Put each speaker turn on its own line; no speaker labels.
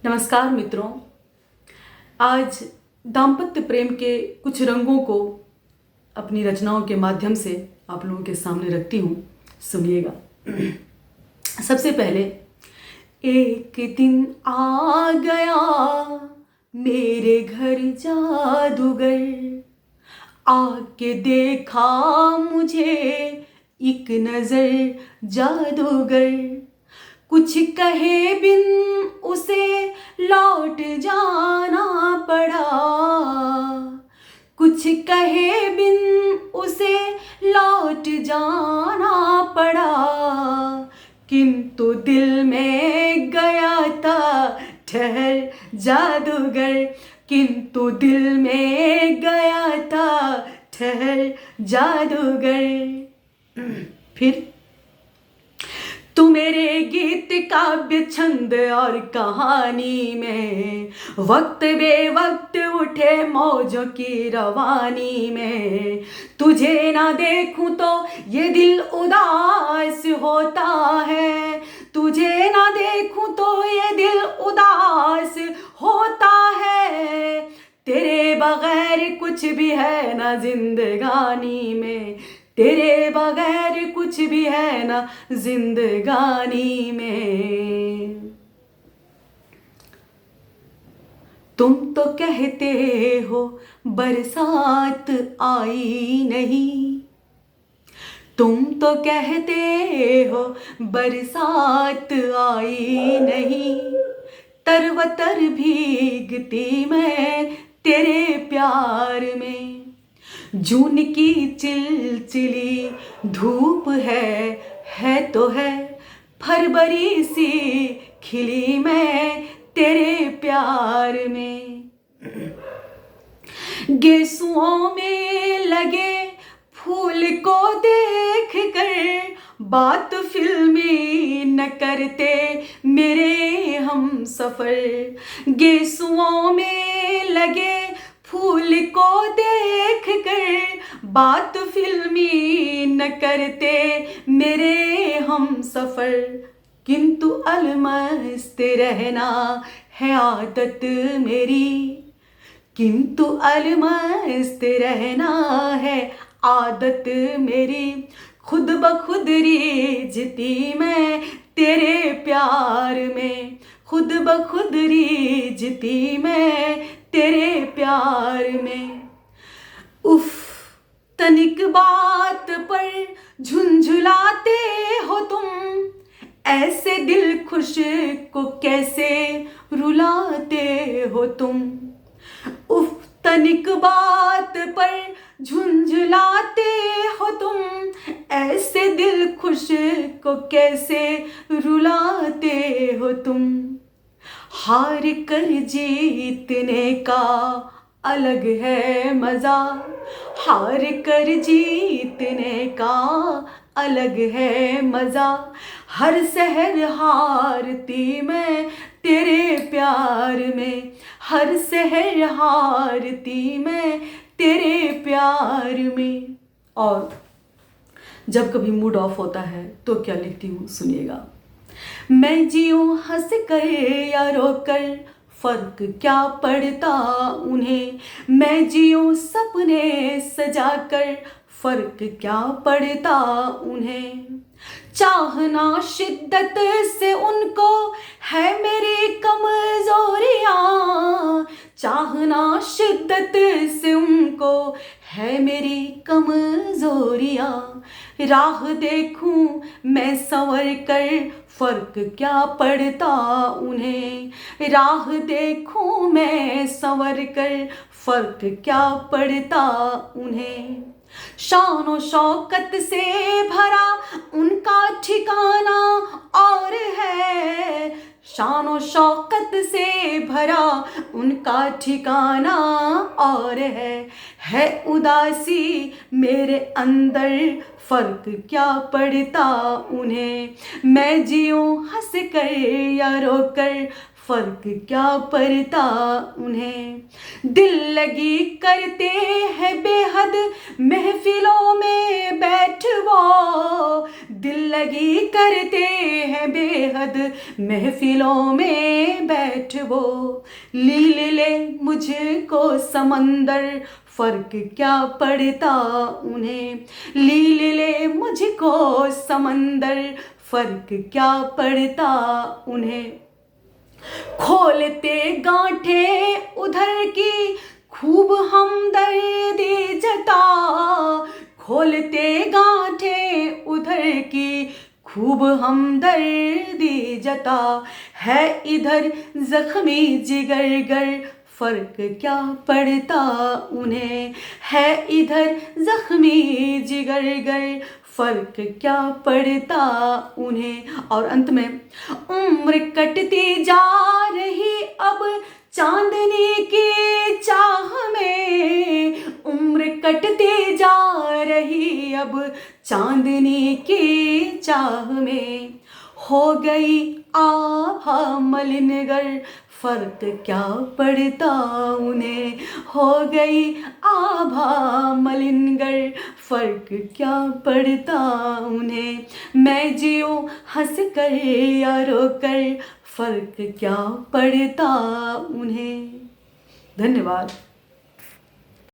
नमस्कार मित्रों। आज दाम्पत्य प्रेम के कुछ रंगों को अपनी रचनाओं के माध्यम से आप लोगों के सामने रखती हूँ। सुनिएगा। सबसे पहले, एक दिन आ गया मेरे घर जादूगर, आके देखा मुझे एक नजर जादूगर, कुछ कहे बिन उसे लौट जाना पड़ा, कुछ कहे बिन उसे लौट जाना पड़ा, किंतु दिल में गया था ठहर जादूगर, किंतु दिल में गया था ठहर जादूगर। फिर तू मेरे गीत काव्य छंद और कहानी में वक्त बे वक्त उठे मौजों की रवानी में, तुझे ना देखूं तो ये दिल उदास होता है, तुझे ना देखूं तो ये दिल उदास होता है, तेरे बगैर कुछ भी है ना जिंदगानी में, तेरे बगैर कुछ भी है ना जिंदगानी में। तुम तो कहते हो बरसात आई नहीं, तुम तो कहते हो बरसात आई नहीं, तरवतर भीगती मैं तेरे प्यार में, जून की चिलचिली धूप है तो है, फरवरी सी खिली मैं तेरे प्यार में, गेसुओं में लगे फूल को देख कर बात फिल्मी न करते मेरे हम सफर, गेसुओं में लगे फूल को देख कर बात फिल्मी न करते मेरे हम सफर, किंतु अलमस्त रहना है आदत मेरी, किंतु अलमस्त रहना है आदत मेरी, खुद ब खुद रीझती मैं तेरे प्यार में, खुद ब खुद रीझती मैं तेरे प्यार में। उफ, तनिक बात पर झुंझुलाते हो तुम, ऐसे दिल खुश को कैसे रुलाते हो तुम, उफ, तनिक बात पर झुंझुलाते हो तुम, ऐसे दिल खुश को कैसे रुलाते हो तुम, हार कर जीतने का अलग है मजा, हार कर जीतने का अलग है मजा, हर सहर हारती मैं तेरे प्यार में, हर सहर हारती मैं तेरे प्यार में। और जब कभी मूड ऑफ होता है तो क्या लिखती हूँ, सुनिएगा। मैं जीऊँ हंस कर या रो कर फर्क क्या पड़ता उन्हें, मैं जीऊँ सपने सजा कर फर्क क्या पड़ता उन्हें, चाहना शिद्दत से उनको है मेरी कमजोरियाँ, चाहना शिद्दत से उनको है मेरी कमजोरियाँ, राह देखूं मैं संवर कर फर्क क्या पड़ता उन्हें, राह देखूं मैं संवर कर फर्क क्या पड़ता उन्हें, शानो शौकत से भरा उनका ठिकाना और है, शानो शौकत से भरा उनका ठिकाना और है उदासी मेरे अंदर फर्क क्या पड़ता उन्हें, मैं जीऊँ हंस कर या रो कर फर्क क्या पड़ता उन्हें। दिल लगी करते हैं बेहद महफिलों में बैठ वो, दिल लगी करते हैं बेहद महफिलों में बैठ वो। लील ले मुझको समंदर फर्क क्या पड़ता उन्हें, लील ले मुझको समंदर फर्क क्या पड़ता उन्हें। खोलते गांठे उधर की खूब हमदर्दी जता, खोलते गांठे उधर की खूब हमदर्दी जता। है इधर जख्मी जिगर गर फर्क क्या पड़ता उन्हें, है इधर जख्मी जिगर गर फर्क क्या पड़ता उन्हें। और अंत में उम्र कटती जा रही अब चांदनी की चाह में, उम्र कटती जा रही अब चांदनी की चाह में। हो गई आभा मलिनगर फर्क क्या पड़ता उन्हें, हो गई आभा मलिनगर फर्क क्या पड़ता उन्हें। मैं जियूं हंस कर या रो कर फर्क क्या पड़ता उन्हें। धन्यवाद।